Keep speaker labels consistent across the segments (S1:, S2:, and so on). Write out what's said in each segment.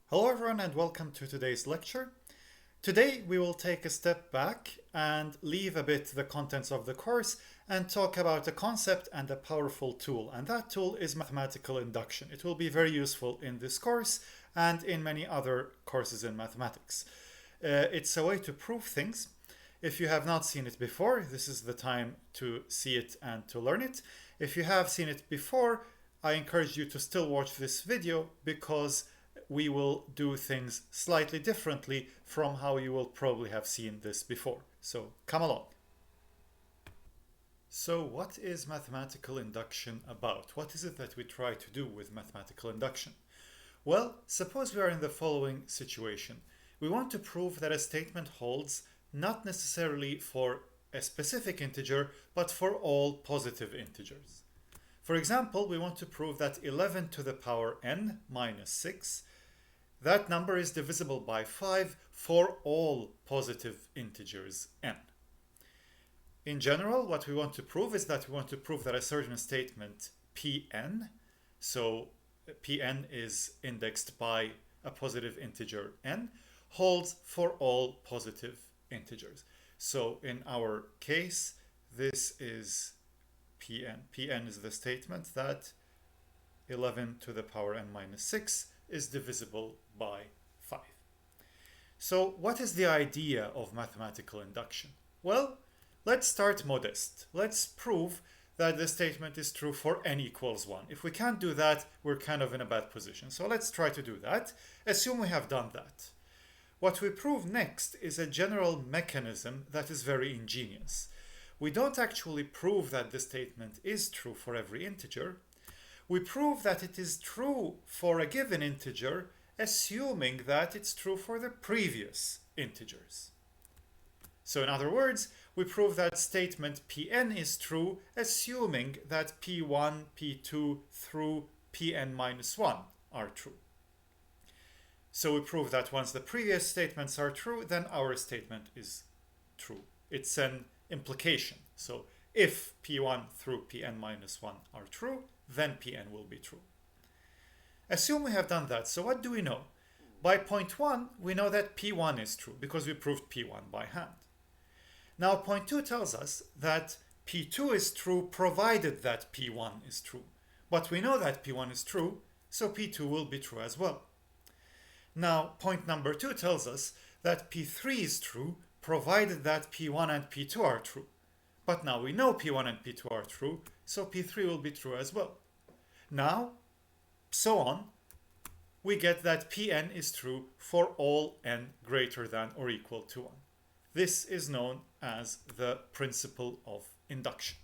S1: Hello everyone and welcome to today's lecture. Today we will take a step back and leave a bit the contents of the course and talk about a concept and a powerful tool, and that tool is mathematical induction. It will be very useful in this course and in many other courses in mathematics. It's a way to prove things. If you have not seen it before, this is the time to see it and to learn it. If you have seen it before, I encourage you to still watch this video because we will do things slightly differently from how you will probably have seen this before. So come along. So what is mathematical induction about? What is it that we try to do with mathematical induction? Well, suppose we are in the following situation. We want to prove that a statement holds not necessarily for a specific integer, but for all positive integers. For example, we want to prove that 11 to the power n minus 6, that number is divisible by 5 for all positive integers n. In general, what we want to prove is that we want to prove that a certain statement Pn, so Pn is indexed by a positive integer n, holds for all positive integers. So in our case, this is Pn. Pn is the statement that 11 to the power n minus 6 is divisible by 5. So what is the idea of mathematical induction? Well, let's start modest. Let's prove that the statement is true for n equals 1. If we can't do that, we're kind of in a bad position. So let's try to do that. Assume we have done that. What we prove next is a general mechanism that is very ingenious. We don't actually prove that the statement is true for every integer. We prove that it is true for a given integer, assuming that it's true for the previous integers. So in other words, we prove that statement Pn is true, assuming that P1, P2 through Pn minus 1 are true. So we prove that once the previous statements are true, then our statement is true. It's an implication. So if P1 through Pn minus 1 are true, then Pn will be true. Assume we have done that. So what do we know? By point 1, we know that P1 is true because we proved P1 by hand. Now point 2 tells us that P2 is true provided that P1 is true. But we know that P1 is true, so P2 will be true as well. Now point number 2 tells us that P3 is true provided that P1 and P2 are true. But now we know P1 and P2 are true, so P3 will be true as well. Now, so on, we get that Pn is true for all n greater than or equal to 1. This is known as the principle of induction.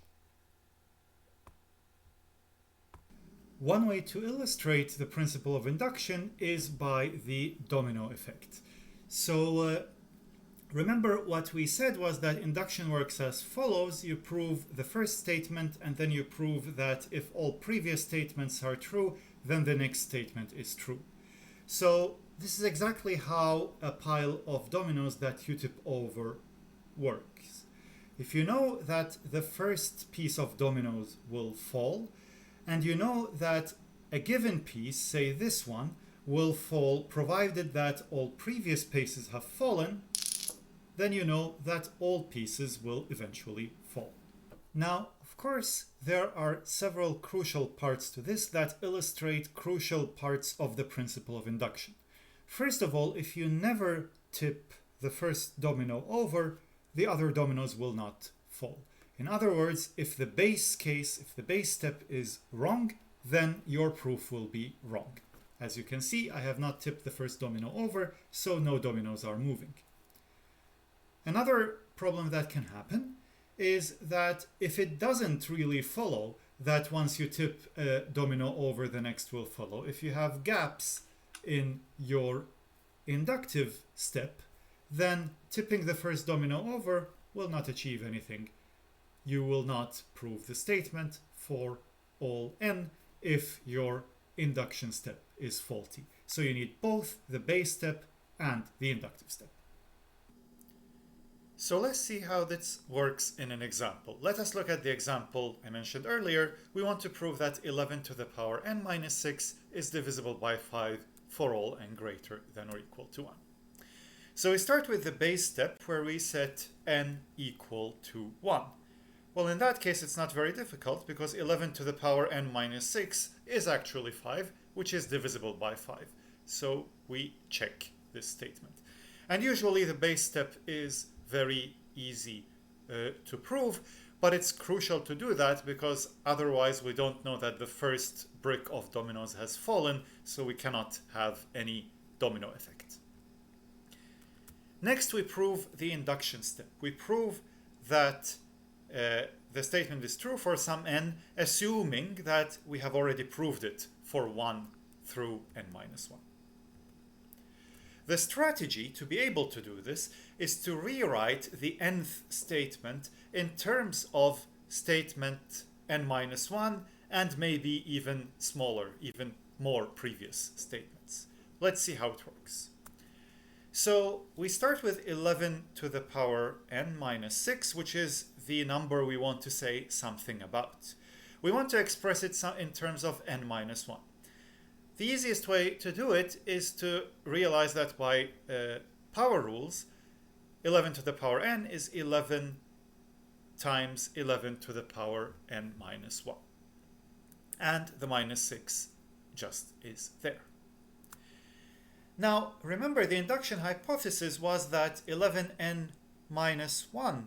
S1: One way to illustrate the principle of induction is by the domino effect. So remember what we said was that induction works as follows. You prove the first statement and then you prove that if all previous statements are true, then the next statement is true. So this is exactly how a pile of dominoes that you tip over works. If you know that the first piece of dominoes will fall, and you know that a given piece, say this one, will fall provided that all previous pieces have fallen, then you know that all pieces will eventually fall. Now, of course, there are several crucial parts to this that illustrate crucial parts of the principle of induction. First of all, if you never tip the first domino over, the other dominoes will not fall. In other words, if the base case, if the base step is wrong, then your proof will be wrong. As you can see, I have not tipped the first domino over, so no dominoes are moving. Another problem that can happen is that if it doesn't really follow that once you tip a domino over, the next will follow. If you have gaps in your inductive step, then tipping the first domino over will not achieve anything. You will not prove the statement for all n if your induction step is faulty. So you need both the base step and the inductive step. So let's see how this works in an example. Let us look at the example I mentioned earlier. We want to prove that 11 to the power n minus 6 is divisible by 5 for all n greater than or equal to 1. So we start with the base step where we set n equal to 1. Well, in that case, it's not very difficult because 11 to the power n minus 6 is actually 5, which is divisible by 5. So we check this statement. And usually the base step is very easy to prove, but it's crucial to do that because otherwise we don't know that the first brick of dominoes has fallen, so we cannot have any domino effect. Next, we prove the induction step. We prove that the statement is true for some n, assuming that we have already proved it for 1 through n minus 1. The strategy to be able to do this is to rewrite the nth statement in terms of statement n minus 1 and maybe even smaller, even more previous statements. Let's see how it works. So we start with 11 to the power n minus 6, which is the number we want to say something about. We want to express it in terms of n minus 1. The easiest way to do it is to realize that by power rules, 11 to the power n is 11 times 11 to the power n minus 1. And the minus 6 just is there. Now, remember, the induction hypothesis was that 11n minus 1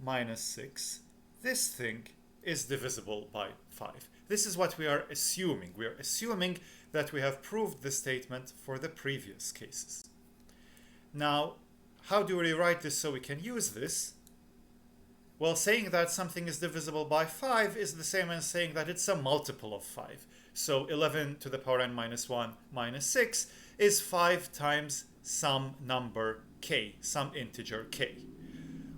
S1: minus 6, this thing is divisible by 5. This is what we are assuming. We are assuming that we have proved the statement for the previous cases. Now, how do we rewrite this so we can use this? Well, saying that something is divisible by 5 is the same as saying that it's a multiple of 5. So 11 to the power n minus 1 minus 6 is 5 times some number k, some integer k.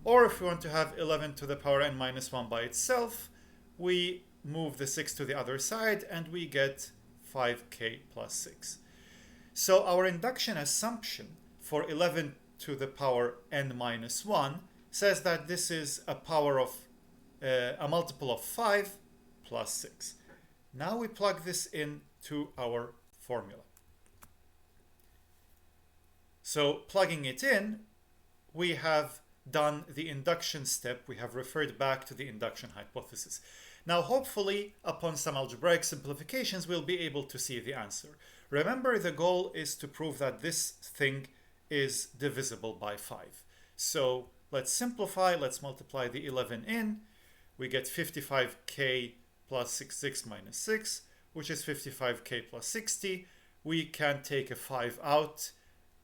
S1: Or if we want to have 11 to the power n minus 1 by itself, we move the 6 to the other side and we get 5k plus 6. So our induction assumption for 11 to the power n minus 1 says that this is a power of a multiple of 5 plus 6. Now we plug this into our formula. So plugging it in, we have done the induction step. We have referred back to the induction hypothesis. Now, hopefully, upon some algebraic simplifications, we'll be able to see the answer. Remember, the goal is to prove that this thing is divisible by 5. So let's simplify. Let's multiply the 11 in. We get 55k plus 6 minus 6, which is 55k plus 60. We can take a 5 out,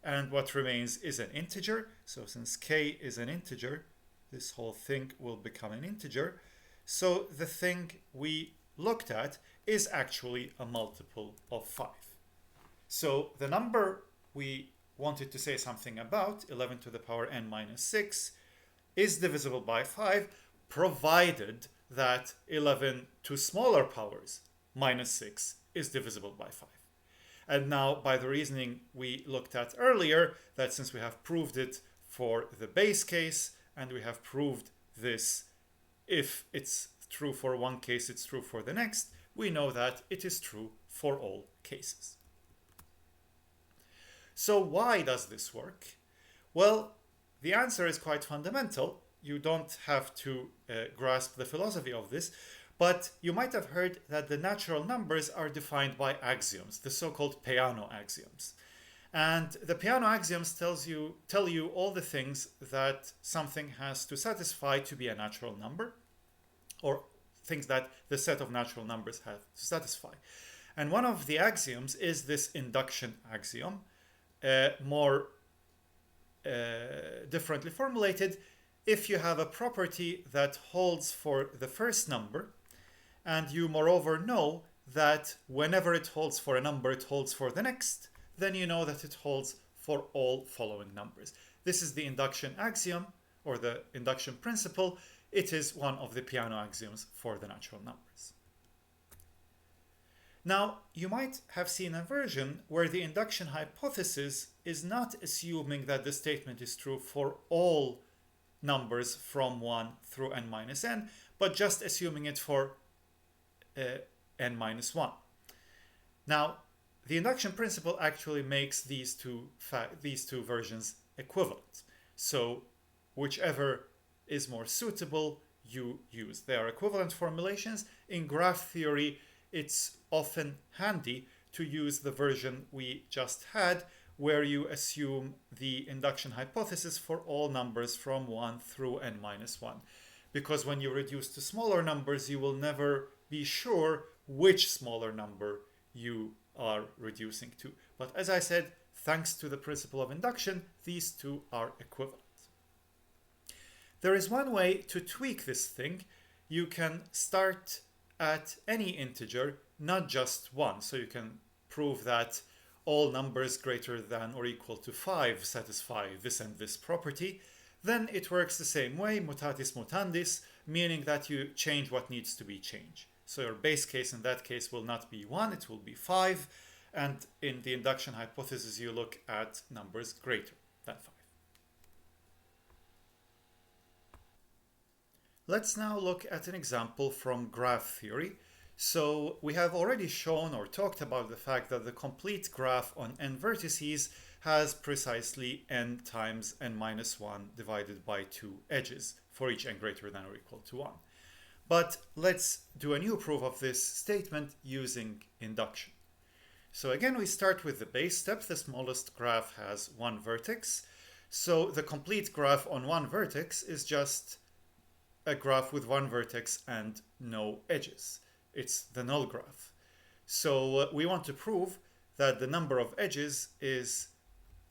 S1: and what remains is an integer. So since k is an integer, this whole thing will become an integer. So the thing we looked at is actually a multiple of 5. So the number we wanted to say something about, 11 to the power n minus 6, is divisible by 5, provided that 11 to smaller powers minus 6 is divisible by 5. And now, by the reasoning we looked at earlier, that since we have proved it for the base case, and we have proved this, if it's true for one case, it's true for the next, we know that it is true for all cases. So why does this work? Well, the answer is quite fundamental. You don't have to grasp the philosophy of this, but you might have heard that the natural numbers are defined by axioms, the so-called Peano axioms. And the Peano axioms tell you all the things that something has to satisfy to be a natural number, or things that the set of natural numbers have to satisfy. And one of the axioms is this induction axiom, more differently formulated. If you have a property that holds for the first number, and you moreover know that whenever it holds for a number, it holds for the next, then you know that it holds for all following numbers. This is the induction axiom, or the induction principle. It is one of the Peano axioms for the natural numbers. Now, you might have seen a version where the induction hypothesis is not assuming that the statement is true for all numbers from 1 through n minus n, but just assuming it for n minus 1. Now, the induction principle actually makes these two versions equivalent. So whichever is more suitable, you use. They are equivalent formulations. In graph theory, it's often handy to use the version we just had, where you assume the induction hypothesis for all numbers from 1 through n minus 1. Because when you reduce to smaller numbers, you will never be sure which smaller number you are reducing to. But as I said, thanks to the principle of induction, these two are equivalent. There is one way to tweak this thing. You can start at any integer, not just 1. So you can prove that all numbers greater than or equal to 5 satisfy this and this property. Then it works the same way, mutatis mutandis, meaning that you change what needs to be changed. So your base case in that case will not be 1, it will be 5. And in the induction hypothesis, you look at numbers greater than 5. Let's now look at an example from graph theory. So we have already shown or talked about the fact that the complete graph on n vertices has precisely n times n minus 1 divided by 2 edges for each n greater than or equal to 1. But let's do a new proof of this statement using induction. So again, we start with the base step. The smallest graph has one vertex. So the complete graph on one vertex is just a graph with one vertex and no edges. It's the null graph. So we want to prove that the number of edges is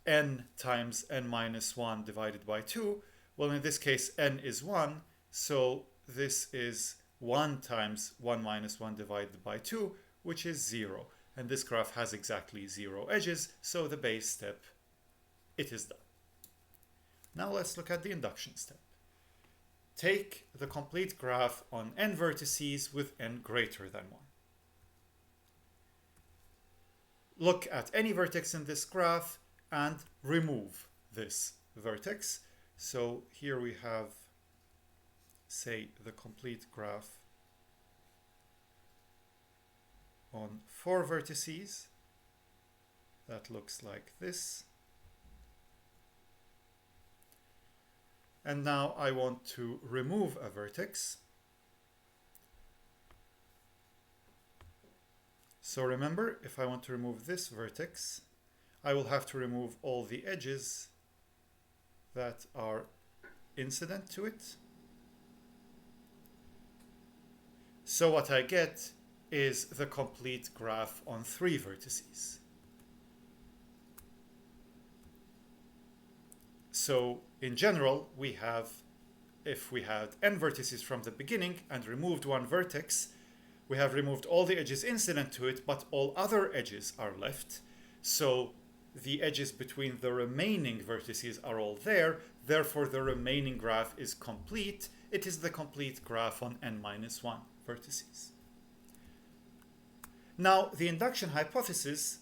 S1: n times n minus 1 divided by 2. Well, in this case, n is 1. So this is 1 times 1 minus 1 divided by 2, which is 0. And this graph has exactly 0 edges. So the base step, it is done. Now let's look at the induction step. Take the complete graph on n vertices with n greater than 1. Look at any vertex in this graph and remove this vertex. So here we have, say, the complete graph on 4 vertices. That looks like this. And now I want to remove a vertex. So remember, if I want to remove this vertex, I will have to remove all the edges that are incident to it. So what I get is the complete graph on 3 vertices. So in general, we have, if we had n vertices from the beginning and removed one vertex, we have removed all the edges incident to it, but all other edges are left. So the edges between the remaining vertices are all there. Therefore, the remaining graph is complete. It is the complete graph on n minus 1 vertices. Now, the induction hypothesis,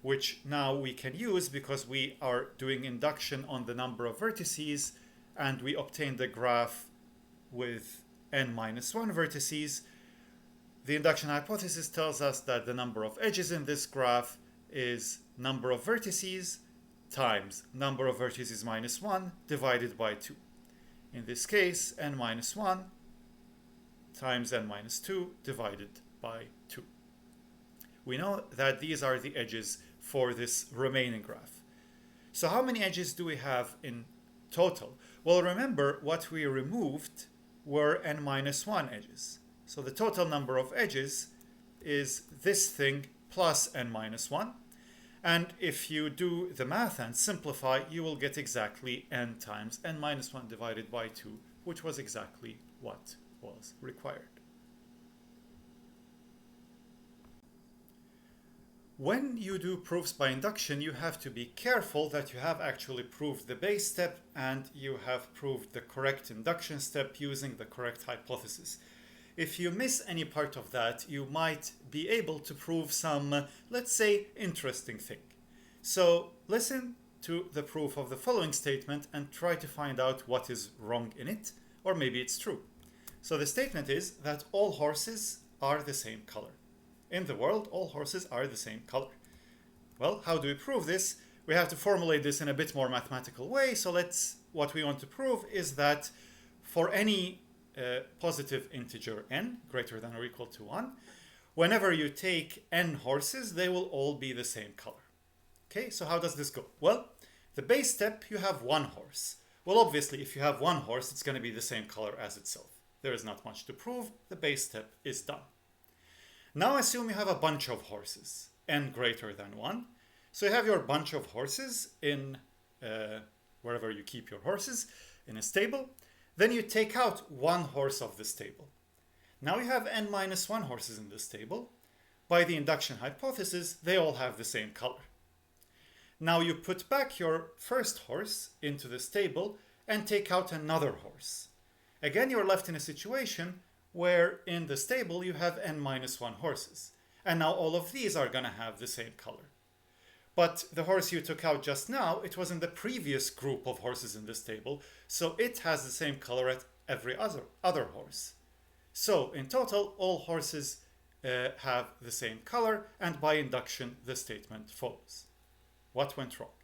S1: which now we can use because we are doing induction on the number of vertices and we obtain the graph with n minus 1 vertices. The induction hypothesis tells us that the number of edges in this graph is number of vertices times number of vertices minus 1 divided by 2. In this case, n minus 1 times n minus 2 divided by 2. We know that these are the edges for this remaining graph. So how many edges do we have in total? Well, remember what we removed were n minus 1 edges. So the total number of edges is this thing plus n minus 1. And if you do the math and simplify, you will get exactly n times n minus 1 divided by 2, which was exactly what was required. When you do proofs by induction, you have to be careful that you have actually proved the base step and you have proved the correct induction step using the correct hypothesis. If you miss any part of that, you might be able to prove some, let's say, interesting thing. So listen to the proof of the following statement and try to find out what is wrong in it, or maybe it's true. So the statement is that all horses are the same color. In the world, all horses are the same color. Well, how do we prove this? We have to formulate this in a bit more mathematical way. So what we want to prove is that for any positive integer n greater than or equal to 1, whenever you take n horses, they will all be the same color. Okay, so how does this go? Well, the base step, you have one horse. Well, obviously, if you have one horse, it's going to be the same color as itself. There is not much to prove. The base step is done. Now assume you have a bunch of horses, n greater than 1. So you have your bunch of horses in wherever you keep your horses, in a stable. Then you take out one horse of the stable. Now you have n minus 1 horses in the stable. By the induction hypothesis, they all have the same color. Now you put back your first horse into the stable and take out another horse. Again, you're left in a situation where in the stable you have n minus 1 horses. And now all of these are going to have the same color. But the horse you took out just now, it was in the previous group of horses in the stable, so it has the same color as every other horse. So in total, all horses have the same color, and by induction, the statement follows. What went wrong?